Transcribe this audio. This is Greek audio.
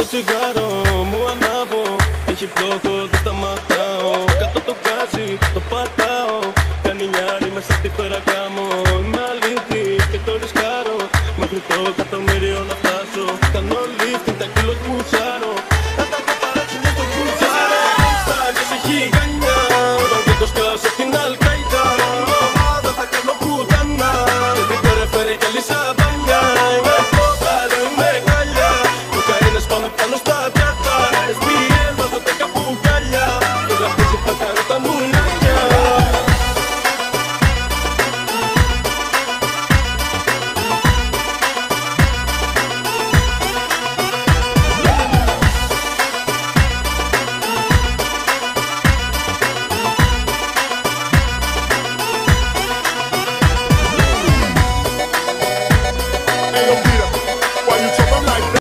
τσιγάρο μου ανάβω. Έχει πλόκο, δεν σταματάω. Κάτω το γκάζι, το πατάω. Κάνει νιάρι μέσα στη φέρα κάμω. Είμαι αλήθεια και το ρισκάρω. Μέχρι το 100